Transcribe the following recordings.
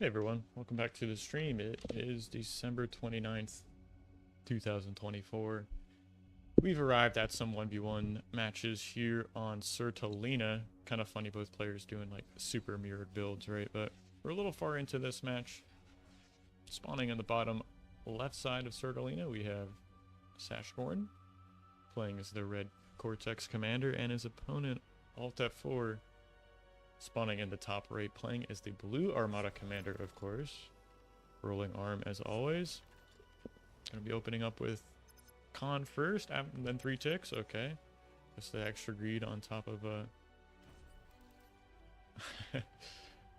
Hey everyone, welcome back to the stream. It is December 29th, 2024. We've arrived at some 1v1 matches here on Sertalina. Kind of funny, both players doing like super mirrored builds, right? But we're a little far into this match. Spawning on the bottom left side of Sertalina, we have Sashgorn playing as the red Cortex commander, and his opponent, Alt F4, spawning in the top right, playing as the blue Armada commander, of course. Rolling arm as always. Gonna be opening up with Khan first, and then 3 ticks. Okay. Just the extra greed on top of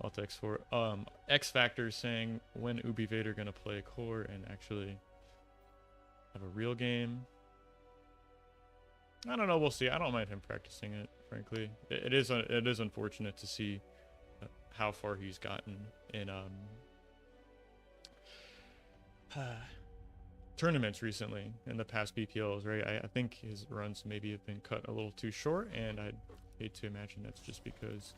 Alt X4. X Factor saying when Ubi Vader gonna play core and actually have a real game. I don't know, we'll see. I don't mind him practicing it, frankly. It is unfortunate to see how far he's gotten in tournaments recently in the past BPLs, right? I think his runs maybe have been cut a little too short, and I'd hate to imagine that's just because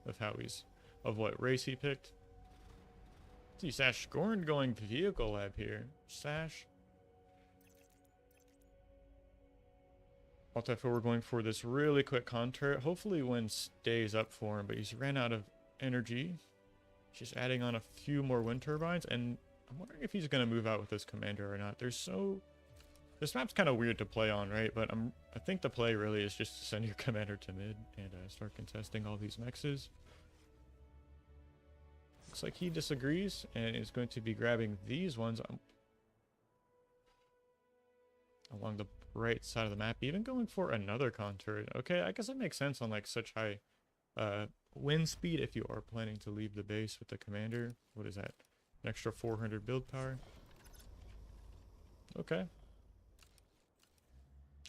of what race he picked. See Sashgorn going vehicle lab here. Sash. Alt F4, we're going for this really quick counter. Hopefully Win stays up for him, but he's ran out of energy. Just adding on a few more wind turbines, and I'm wondering if he's going to move out with this commander or not. This map's kind of weird to play on, right? But I think the play really is just to send your commander to mid and start contesting all these mexes. Looks like he disagrees and is going to be grabbing these ones along the right side of the map, even going for another contour. Okay, I guess it makes sense on like such high wind speed if you are planning to leave the base with the commander. What is that? An extra 400 build power. Okay.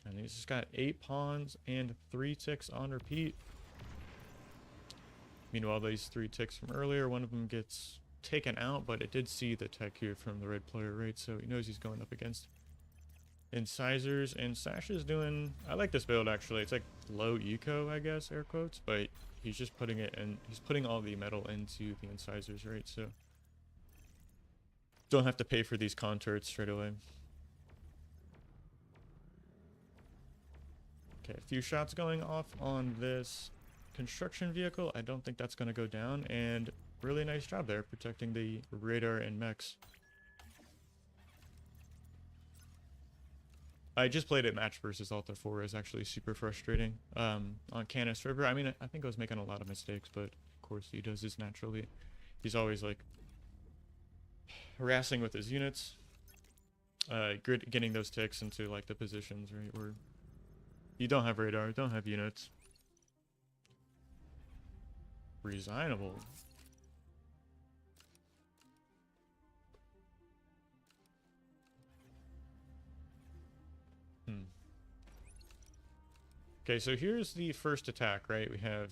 And he's just got 8 pawns and 3 ticks on repeat. Meanwhile, these 3 ticks from earlier, one of them gets taken out, but it did see the tech here from the red player, right? So he knows he's going up against incisors, and Sash is doing, I like this build actually. It's like low eco, I guess, air quotes, but he's just putting it in, he's putting all the metal into the incisors, right? So don't have to pay for these contours straight away. Okay, a few shots going off on this construction vehicle. I don't think that's going to go down, and really nice job there protecting the radar and mechs. I just played it match versus Alta 4. Is actually super frustrating on Canis River. I mean, I think I was making a lot of mistakes, but of course he does this naturally. He's always like harassing with his units, getting those ticks into like the positions, right, where you don't have radar, don't have units. Resignable. Okay, so here's the first attack, right? We have,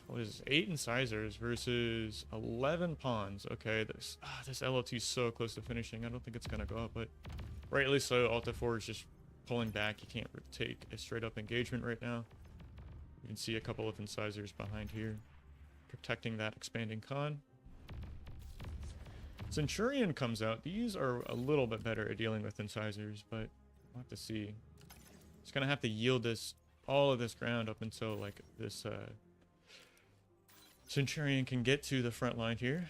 what is this, 8 incisors versus 11 pawns. Okay, this LO2 is so close to finishing. I don't think it's going to go up, but rightly so. Alt F4 is just pulling back. You can't take a straight up engagement right now. You can see a couple of incisors behind here, protecting that expanding con. Centurion comes out. These are a little bit better at dealing with incisors, but we'll have to see. It's going to have to yield this, all of this ground up until like this Centurion can get to the front line here,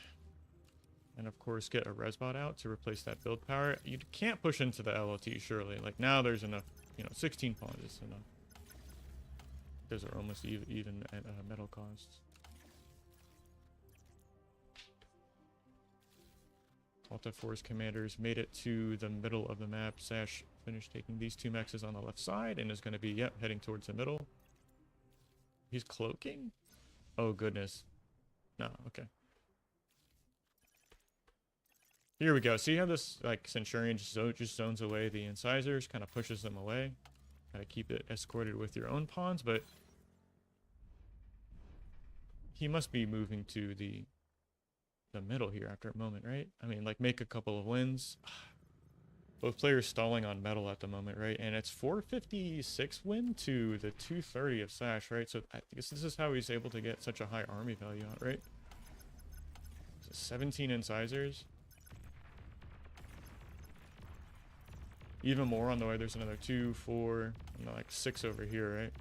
and of course get a resbot out to replace that build power. You can't push into the LOT, surely. Like now there's enough, you know, 16 pawns is enough. Those are almost even at metal costs. Alt F4's commanders made it to the middle of the map. Sash finished taking these 2 mexes on the left side and is going to be, yep, heading towards the middle. He's cloaking? Oh, goodness. No, okay. Here we go. See how this, like, Centurion just zones away the incisors, kind of pushes them away. Gotta keep it escorted with your own pawns, but he must be moving to the middle here after a moment, right? I mean, like, make a couple of wins. Both players stalling on metal at the moment, right? And it's 456 win to the 230 of Sash, right? So I guess this is how he's able to get such a high army value out, right? So 17 incisors. Even more on the way. There's another 2, 4, and like 6 over here, right?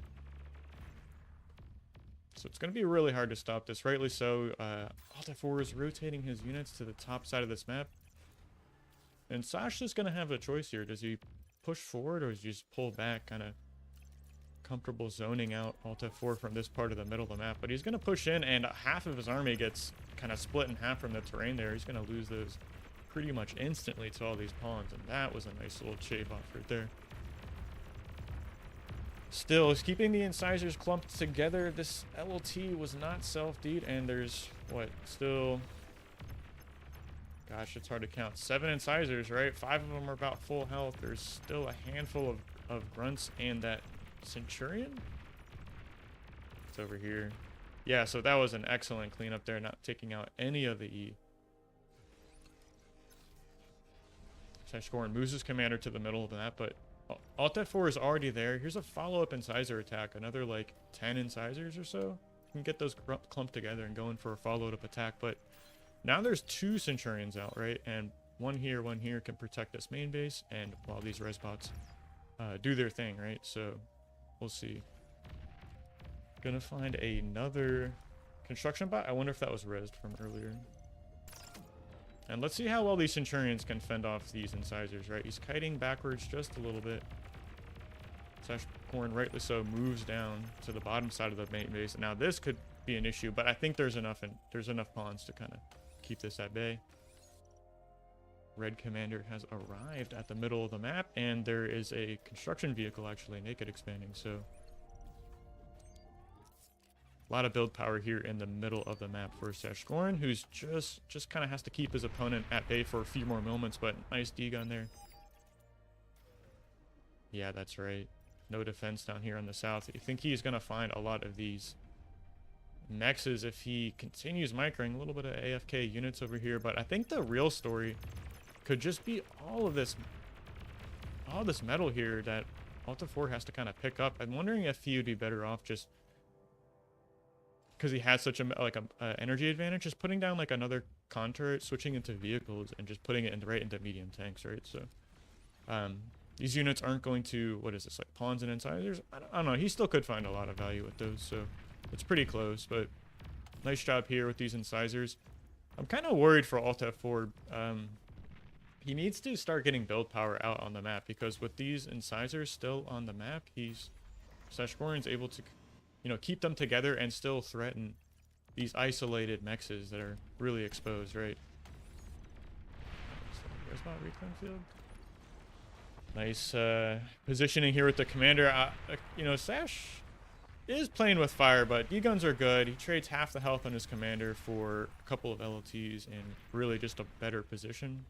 So it's going to be really hard to stop this. Rightly so. Alt F4 is rotating his units to the top side of this map. And Sash is going to have a choice here. Does he push forward or does he just pull back, kind of comfortable zoning out Alt F4 from this part of the middle of the map? But he's going to push in, and half of his army gets kind of split in half from the terrain there. He's going to lose those pretty much instantly to all these pawns, and that was a nice little shave off right there. Still, he's keeping the incisors clumped together. This LLT was not self-deed, and there's, what, still... Gosh, it's hard to count. 7 incisors, right? 5 of them are about full health. There's still a handful of grunts and that centurion? It's over here. Yeah, so that was an excellent cleanup there, not taking out any of the E. Sashgorn moves his commander to the middle of that, but Alt F4 is already there. Here's a follow-up incisor attack. Another, like, 10 incisors or so. You can get those clumped together and go in for a follow-up attack, but now there's 2 Centurions out, right? And one here can protect this main base, and while these res bots do their thing, right? So we'll see. Gonna find another construction bot. I wonder if that was resed from earlier. And let's see how well these Centurions can fend off these incisors, right? He's kiting backwards just a little bit. Sashgorn, rightly so, moves down to the bottom side of the main base. Now this could be an issue, but I think there's enough pawns to kind of keep this at bay. Red commander has arrived at the middle of the map, and there is a construction vehicle actually naked expanding, so a lot of build power here in the middle of the map for Sashgorn, who's just kind of has to keep his opponent at bay for a few more moments, but nice D-gun there. Yeah, that's right. No defense down here on the south. You think he's going to find a lot of these mexes if he continues microing. A little bit of AFK units over here, but I think the real story could just be all this metal here that Alt F4 has to kind of pick up. I'm wondering if he would be better off just because he has such a energy advantage, just putting down like another contour, switching into vehicles, and just putting it right into medium tanks, right? So these units aren't going to, what is this, like pawns and incisors? I don't know. He still could find a lot of value with those, so it's pretty close, but nice job here with these incisors. I'm kind of worried for Alt F4. He needs to start getting build power out on the map, because with these incisors still on the map, Sashgorn's able to, keep them together and still threaten these isolated mexes that are really exposed, right? Where's my reclaim field? Nice positioning here with the commander. Sash is playing with fire, but D-guns are good. He trades half the health on his commander for a couple of LLTs and really just a better position.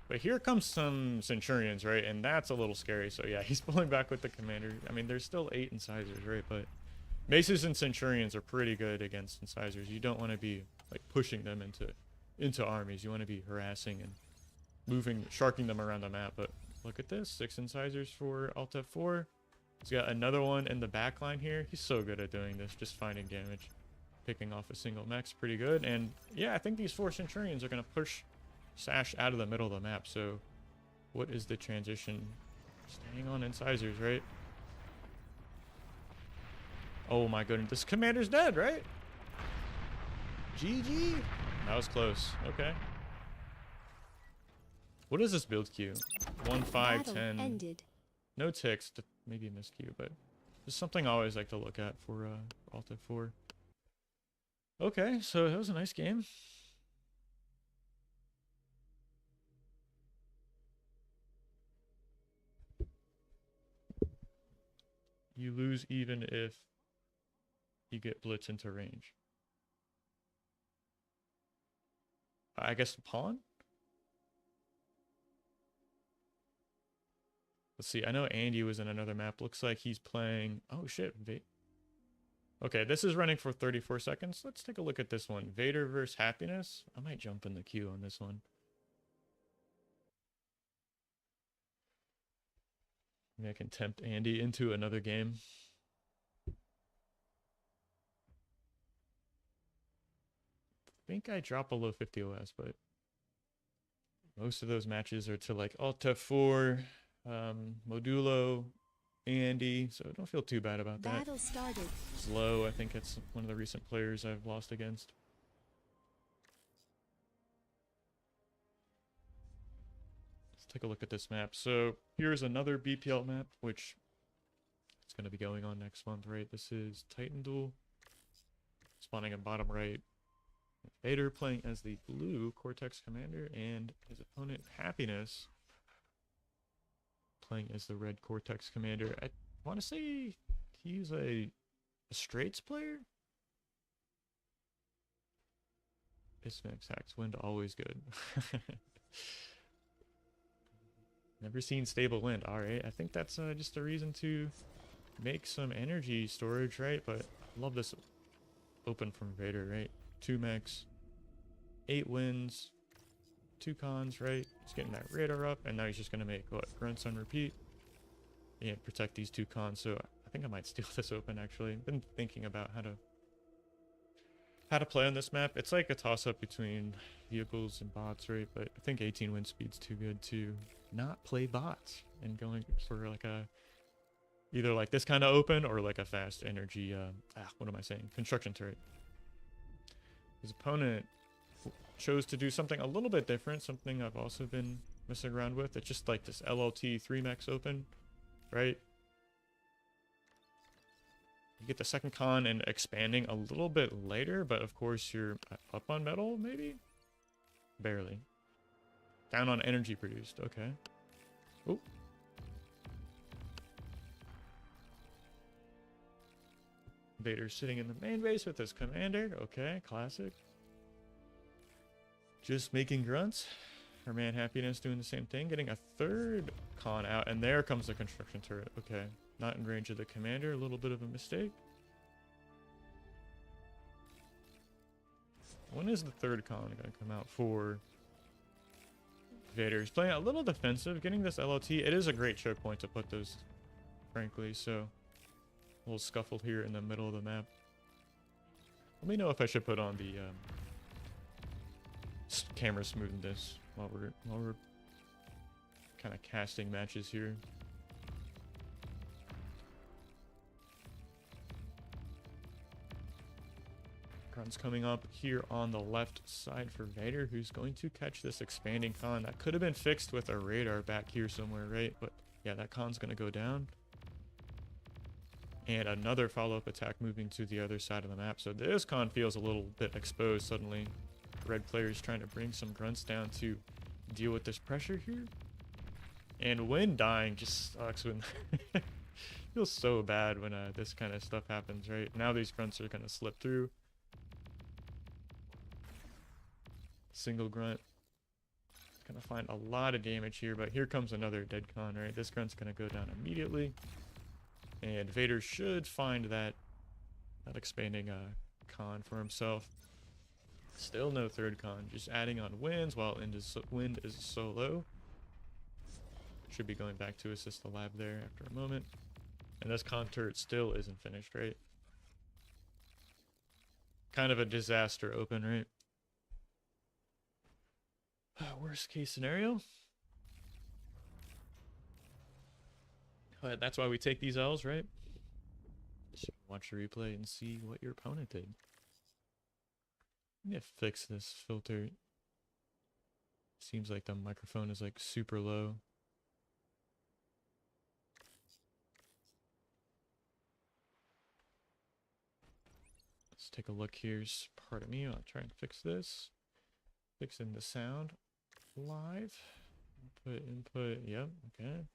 But here comes some Centurions, right? And that's a little scary. So yeah, he's pulling back with the commander. I mean, there's still 8 incisors, right? But maces and Centurions are pretty good against incisors. You don't want to be like pushing them into armies. You want to be harassing and sharking them around the map. But look at this, 6 incisors for Alt F4. He's got another one in the back line here. He's so good at doing this, just finding damage, picking off a single mex, pretty good. And yeah, I think these 4 Centurions are going to push Sash out of the middle of the map. So what is the transition? Staying on incisors, right? Oh my goodness, this commander's dead, right? GG. That was close. Okay. What is this build queue? 1, 5, 10. Ended. No ticks, maybe a miscue, but just something I always like to look at for Alt F4. Okay, so that was a nice game. You lose even if you get blitz into range. I guess pawn? Let's see. I know Andy was in another map. Looks like he's playing... Oh, shit. Okay, this is running for 34 seconds. Let's take a look at this one. Vader versus Happiness. I might jump in the queue on this one. Maybe I can tempt Andy into another game. think I drop below 50 OS, but most of those matches are to like Alta 4, Modulo, Andy, so don't feel too bad about that. Battle started. Slow, I think it's one of the recent players I've lost against. Let's take a look at this map. So here's another BPL map, which it's going to be going on next month, right? This is Titan Duel, spawning in bottom right. Vader playing as the blue Cortex Commander, and his opponent Happiness playing as the red Cortex Commander. I want to say he's a Straits player. Ismax Hacks wind always good. Never seen stable wind. All right, I think that's just a reason to make some energy storage, right? But I love this open from Vader, right? 2 mechs, 8 wins, 2 cons, right? He's getting that radar up, and now he's just gonna make what, grunts on repeat and protect these 2 cons. So I think I might steal this open. Actually, been thinking about how to play on this map. It's like a toss-up between vehicles and bots, right? But I think 18 wind speed's too good to not play bots and going for like a either like this kind of open or like a fast energy what am I saying, construction turret. His opponent chose to do something a little bit different, something I've also been messing around with. It's just like this LLT 3 max open, right? You get the second con and expanding a little bit later, but of course you're up on metal, maybe? Barely. Down on energy produced, okay. Oh. Vader's sitting in the main base with his commander, okay, classic. Just making grunts. Our man Happiness doing the same thing, getting a 3rd con out, and there comes the construction turret, okay. Not in range of the commander, a little bit of a mistake. When is the 3rd con going to come out for Vader? He's playing a little defensive, getting this LLT. It is a great choke point to put those, frankly, so a little scuffle here in the middle of the map. Let me know if I should put on the camera smoothness while we're kind of casting matches here. Grunts coming up here on the left side for Vader, who's going to catch this expanding con. That could have been fixed with a radar back here somewhere, right? But yeah, that con's going to go down. And another follow-up attack moving to the other side of the map. So this con feels a little bit exposed suddenly. Red players trying to bring some grunts down to deal with this pressure here. And Wind dying just sucks when... feels so bad when this kind of stuff happens, right? Now these grunts are going to slip through. Single grunt. It's going to find a lot of damage here, but here comes another dead con, right? This grunt's going to go down immediately. And Vader should find that expanding con for himself. Still no 3rd con, just adding on wins while wind is so low. Should be going back to assist the lab there after a moment. And this con turret still isn't finished, right? Kind of a disaster open, right? Worst case scenario. But that's why we take these L's, right? Just watch the replay and see what your opponent did. I'm gonna fix this filter. Seems like the microphone is like super low. Let's take a look here. Pardon me, I'll try and fix this. Fixing the sound live. Input, yep, okay.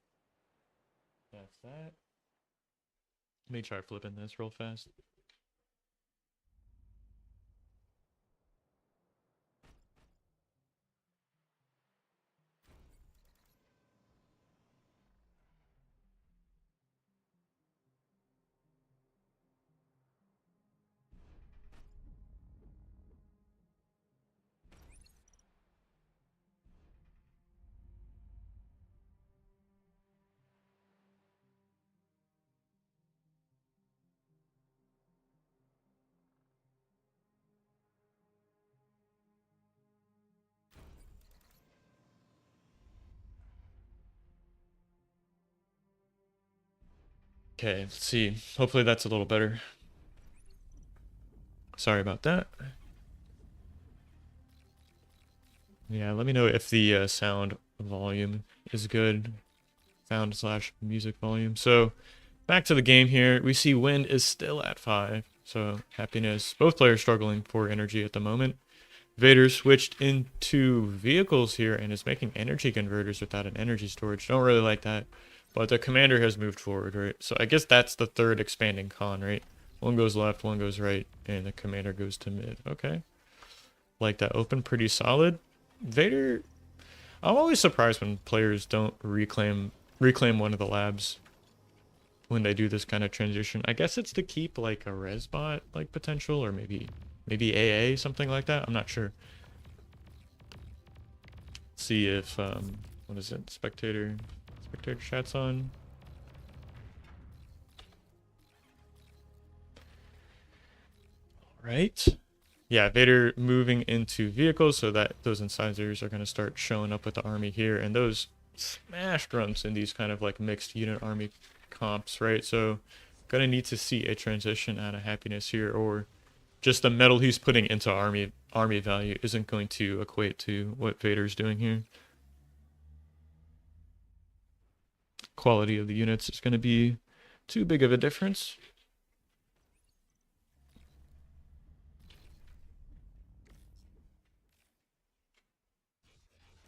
That's that. Let me try flipping this real fast. Okay, let's see. Hopefully that's a little better. Sorry about that. Yeah, let me know if the sound volume is good. Sound slash music volume. So back to the game here. We see Wind is still at 5. So happiness. Both players struggling for energy at the moment. Vader switched into vehicles here and is making energy converters without an energy storage. Don't really like that. But the commander has moved forward, right? So I guess that's the third expanding con, right? One goes left, one goes right, and the commander goes to mid. Okay. Like that open, pretty solid. Vader, I'm always surprised when players don't reclaim one of the labs when they do this kind of transition. I guess it's to keep like a resbot like potential, or maybe AA, something like that. I'm not sure. See if what is it? Spectator chat's on. Right. Yeah, Vader moving into vehicles so that those incisors are going to start showing up with the army here, and those smashed runs in these kind of like mixed unit army comps, right? So gonna need to see a transition out of happiness here, or just the metal he's putting into army value isn't going to equate to what Vader's doing here. Quality of the units is going to be too big of a difference.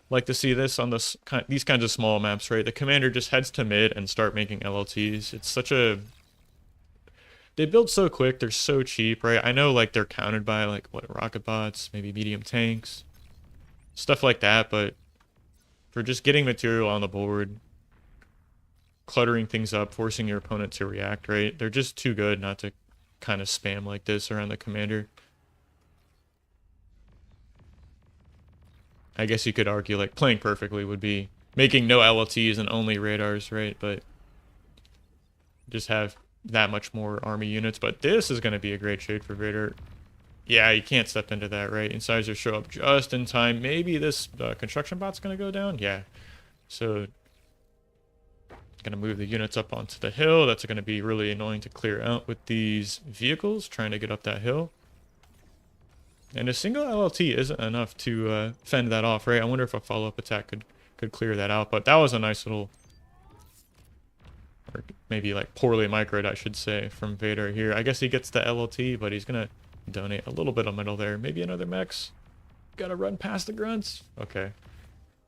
Like to see this on these kinds of small maps, right? The commander just heads to mid and start making LLTs. It's such a... They build so quick, they're so cheap, right? I know like they're countered by like what, rocket bots, maybe medium tanks, stuff like that, but for just getting material on the board, cluttering things up, forcing your opponent to react, right? They're just too good not to kind of spam like this around the commander. I guess you could argue like playing perfectly would be making no LLTs and only radars, right? But just have that much more army units. But this is going to be a great trade for Vader. Yeah, you can't step into that, right? Incisors show up just in time. Maybe this construction bot's going to go down. Yeah. So going to move the units up onto the hill. That's going to be really annoying to clear out with these vehicles trying to get up that hill. And a single LLT isn't enough to fend that off, right? I wonder if a follow-up attack could clear that out. But that was a nice little... Or maybe like poorly microed, I should say, from Vader here. I guess he gets the LLT, but he's going to donate a little bit of metal there. Maybe another mechs. Gotta run past the grunts. Okay.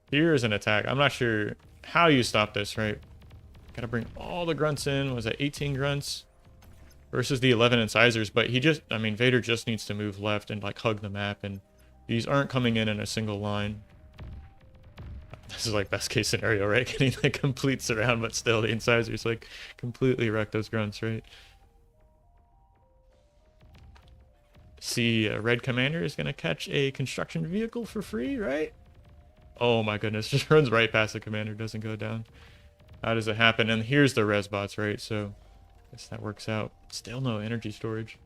Here's an attack. I'm not sure how you stop this, right? Gotta bring all the grunts in. Was that 18 grunts? Versus the 11 incisors, but he just, I mean, Vader just needs to move left and like hug the map, and these aren't coming in a single line. This is like best case scenario, right? Getting the complete surround, but still the incisors like completely wreck those grunts, right? See, a red commander is gonna catch a construction vehicle for free, right? Oh my goodness, just runs right past the commander, doesn't go down. How does it happen? And here's the res bots, right? So guess that works out. Still no energy storage.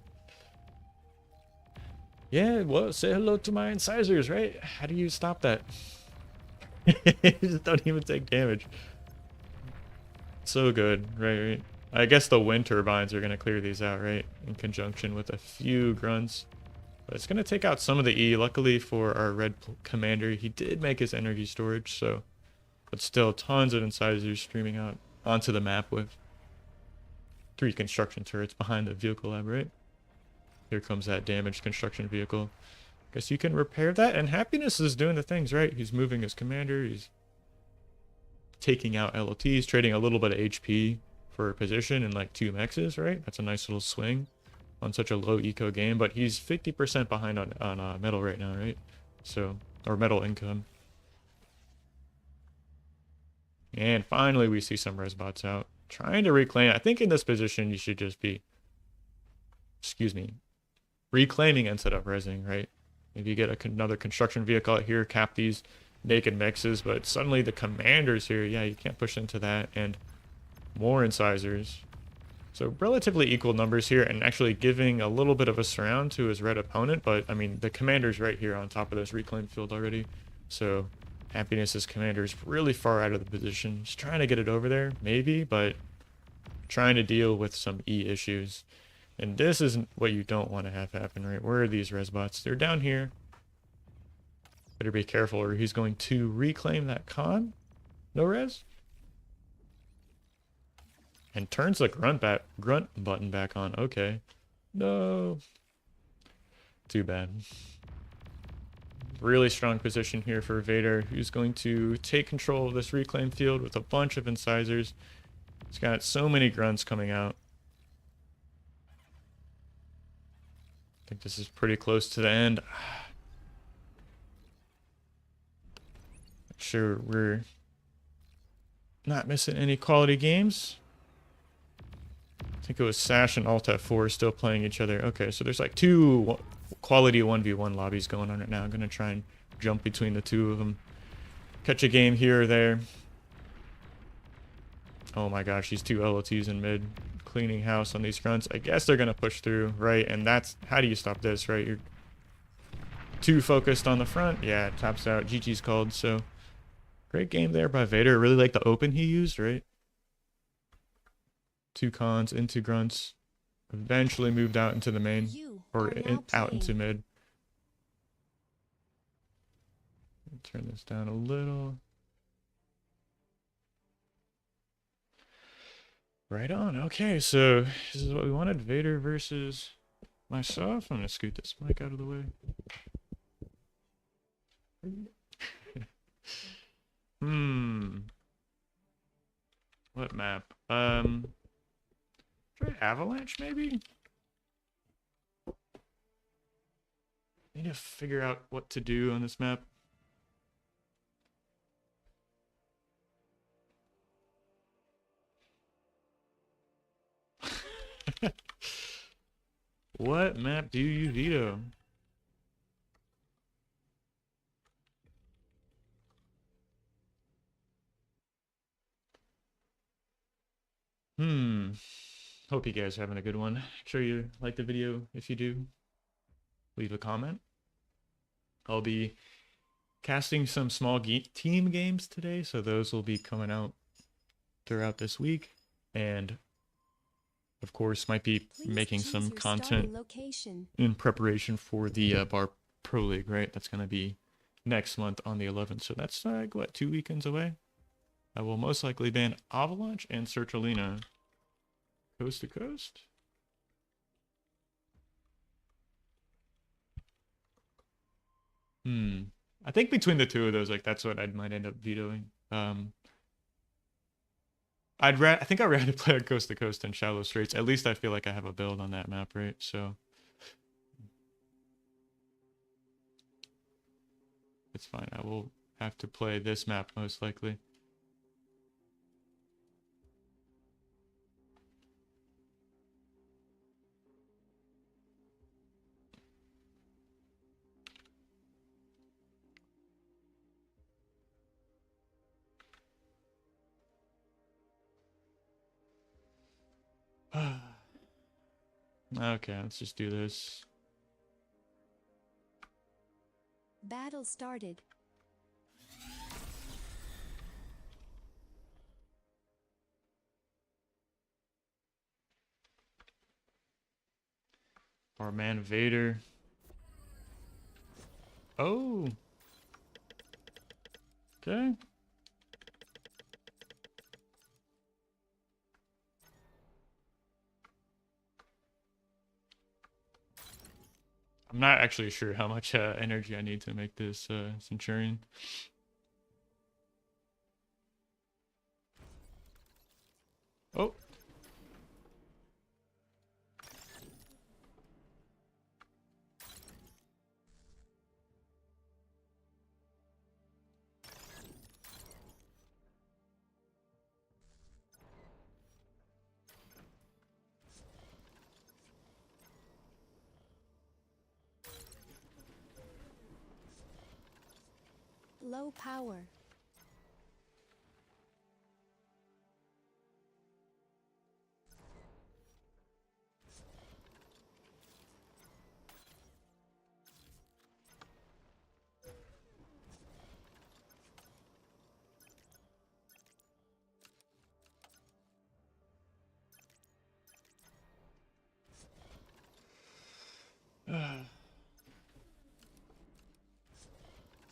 Yeah, well, say hello to my incisors, right? How do you stop that? Just don't even take damage. So good, right? I guess the wind turbines are going to clear these out, right? In conjunction with a few grunts. But it's going to take out some of the E. Luckily for our red commander, he did make his energy storage, so... But still, tons of incisors streaming out onto the map with 3 construction turrets behind the vehicle lab, right? Here comes that damaged construction vehicle. Guess you can repair that, and Happiness is doing the things, right? He's moving his commander, he's taking out LLTs, trading a little bit of HP for a position and like 2 mexes, right? That's a nice little swing on such a low eco game, but he's 50% behind on metal right now, right? So, or metal income. And finally we see some res bots out. Trying to reclaim. I think in this position you should just be, excuse me, reclaiming instead of resing, right? Maybe you get another construction vehicle out here, cap these naked mixes, but suddenly the commanders here, yeah, you can't push into that, and more incisors. So relatively equal numbers here, and actually giving a little bit of a surround to his red opponent, but I mean, the commander's right here on top of this reclaim field already, so Happiness's commander is really far out of the position. He's trying to get it over there, maybe, but trying to deal with some E issues. And this isn't what you don't want to have happen, right? Where are these res bots? They're down here. Better be careful or he's going to reclaim that con. No res. And turns the grunt button back on. Okay. No. Too bad. Really strong position here for Vader, who's going to take control of this reclaim field with a bunch of incisors. He's got so many grunts coming out. I think this is pretty close to the end. Make sure we're not missing any quality games. I think it was Sash and Alt F4 still playing each other. Okay, so there's like two quality 1v1 lobbies going on right now. I'm going to try and jump between the two of them. Catch a game here or there. Oh my gosh, these two LOTs in mid. Cleaning house on these fronts. I guess they're going to push through, right? And that's... How do you stop this, right? You're too focused on the front. Yeah, it taps out. GG's called, so... Great game there by Vader. I really like the open he used, right? Two cons into grunts. Eventually moved out into the main. Or out into mid. Turn this down a little. Right on. Okay, so this is what we wanted. Vader versus myself. I'm going to scoot this mic out of the way. What map? Try Avalanche, maybe? Need to figure out what to do on this map. What map do you veto? Hope you guys are having a good one. Make sure you like the video if you do. Leave a comment. I'll be casting some small team games today, so those will be coming out throughout this week. And of course, might be making some content in preparation for the Bar Pro League, right? That's going to be next month on the 11th. So that's like, what, 2 weekends away? I will most likely ban Avalanche and Sertalina. Coast to coast? I think between the two of those, like, that's what I might end up vetoing. I think I'd rather play on Coast to Coast than Shallow Straits. At least I feel like I have a build on that map, right? So it's fine. I will have to play this map most likely. Okay, let's just do this. Battle started. Our man Vader. Oh. Okay. I'm not actually sure how much energy I need to make this Centurion. Oh. Low power.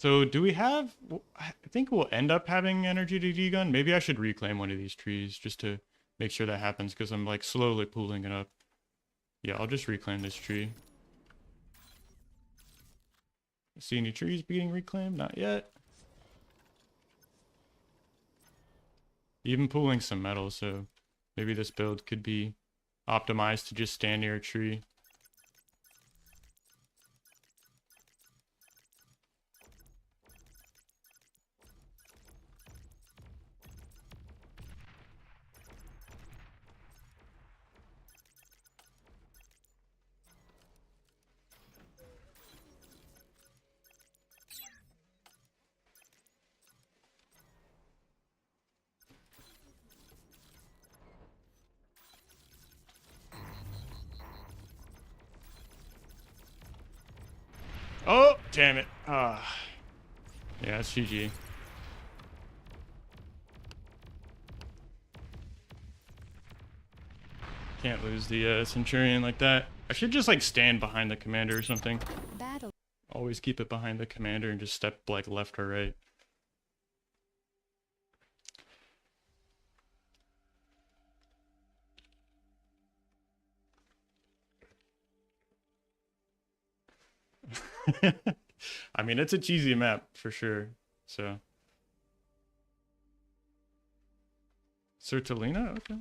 So do we have, I think we'll end up having energy to degun. Maybe I should reclaim one of these trees just to make sure that happens because I'm like slowly pulling it up. Yeah, I'll just reclaim this tree. See any trees being reclaimed? Not yet. Even pulling some metal, so maybe this build could be optimized to just stand near a tree. Oh, damn it. Ah. Yeah, it's GG. Can't lose the Centurion like that. I should just like stand behind the commander or something. Battle. Always keep it behind the commander and just step like left or right. I mean, it's a cheesy map for sure. So, Sertalina, okay.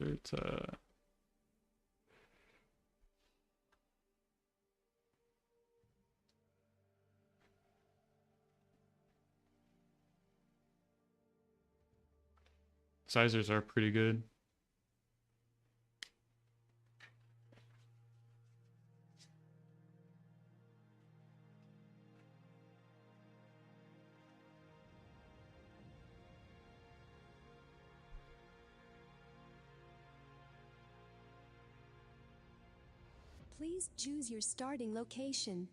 Serta. Sizers are pretty good. Please choose your starting location.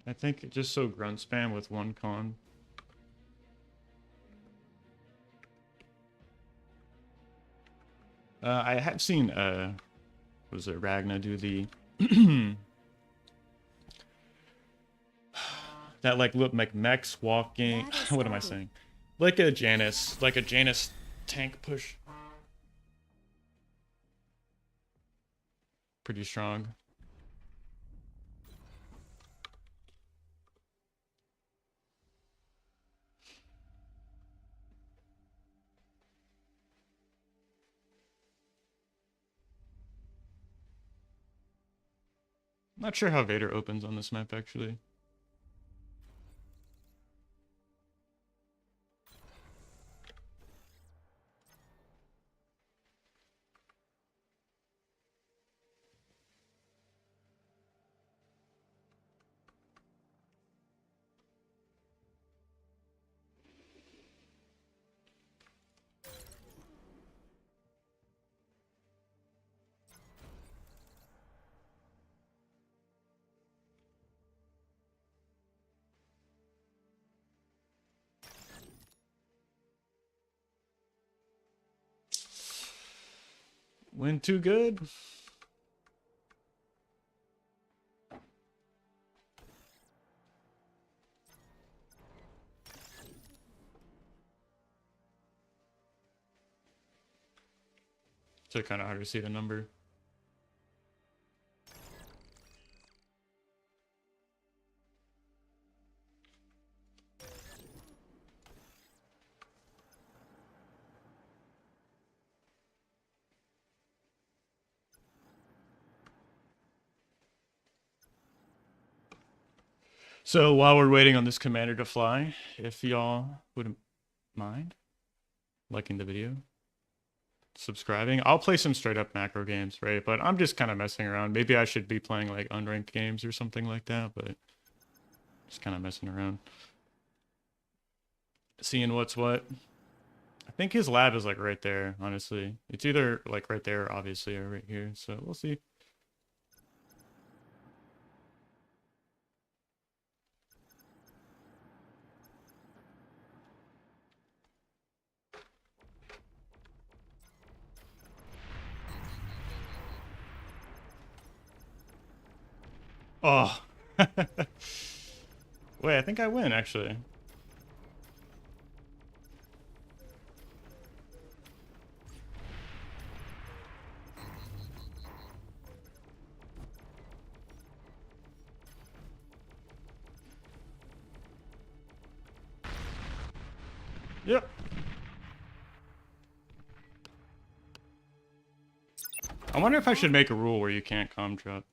I think just so grunt spam with one con. I have seen was it Ragna do the that like look like mechs walking. What am I saying? Like a Janus tank push. Pretty strong. Not sure how Vader opens on this map actually. Went too good. So kind of hard to see the number. So while we're waiting on this commander to fly, if y'all wouldn't mind liking the video, subscribing, I'll play some straight up macro games, right? But I'm just kind of messing around. Maybe I should be playing like unranked games or something like that, but just kind of messing around. Seeing what's what. I think his lab is like right there, honestly. It's either like right there, obviously, or right here. So we'll see. Oh. Wait, I think I win, actually. Yep. I wonder if I should make a rule where you can't com drop.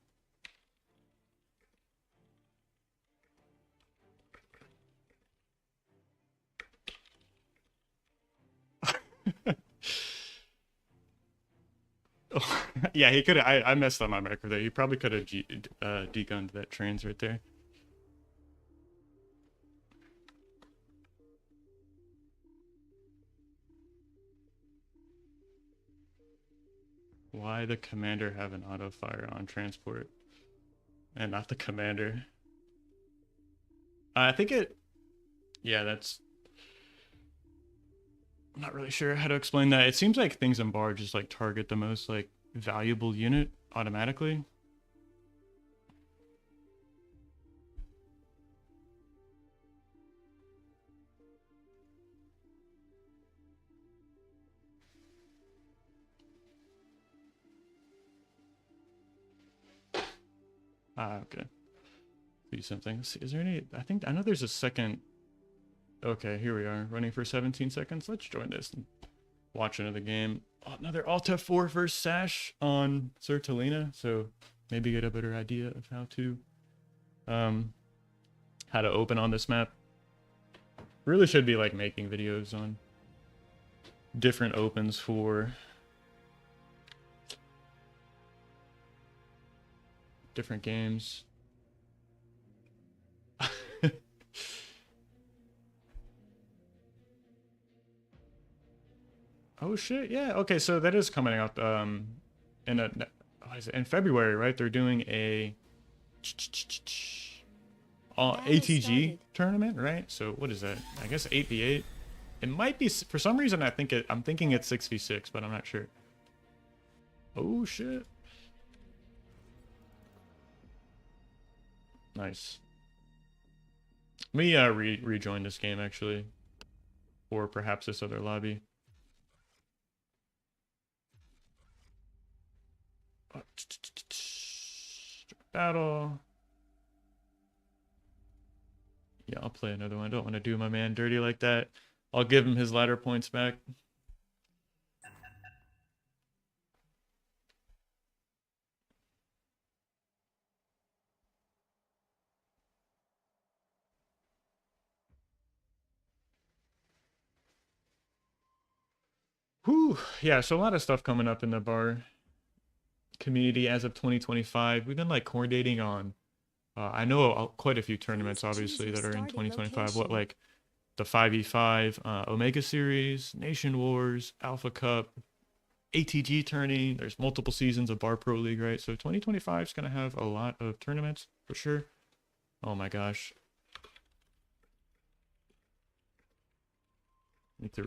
Oh, yeah, he could have. I messed up my micro there. He probably could have degunned that trans right there. Why the commander have an auto fire on transport and not the commander? I think it. Yeah, that's. I'm not really sure how to explain that. It seems like things in bar just like target the most like valuable unit automatically. Ah, okay. Do something. Let's see, is there any? I know there's a second. Okay, here we are, running for 17 seconds. Let's join this and watch another game. Oh, another Alta 4 versus Sash on Sertalina, so maybe get a better idea of how to open on this map. Really should be like making videos on different opens for different games. Oh shit, yeah. Okay, so that is coming out in a what is it, in February, right? They're doing a ATG tournament, right? So what is that? I guess 8v8. It might be, for some reason I'm thinking it's 6v6, but I'm not sure. Oh shit. Nice. Let me rejoin this game actually, or perhaps this other lobby. Battle. Yeah, I'll play another one. I don't want to do my man dirty like that. I'll give him his ladder points back. Whew. Yeah, so a lot of stuff coming up in the bar community as of 2025. We've been like coordinating on I know quite a few tournaments obviously that are in 2025. What, like the 5v5 Omega Series, Nation Wars, Alpha Cup, ATG tourney. There's multiple seasons of Bar Pro League, right? So 2025 is going to have a lot of tournaments for sure. Oh my gosh. Need to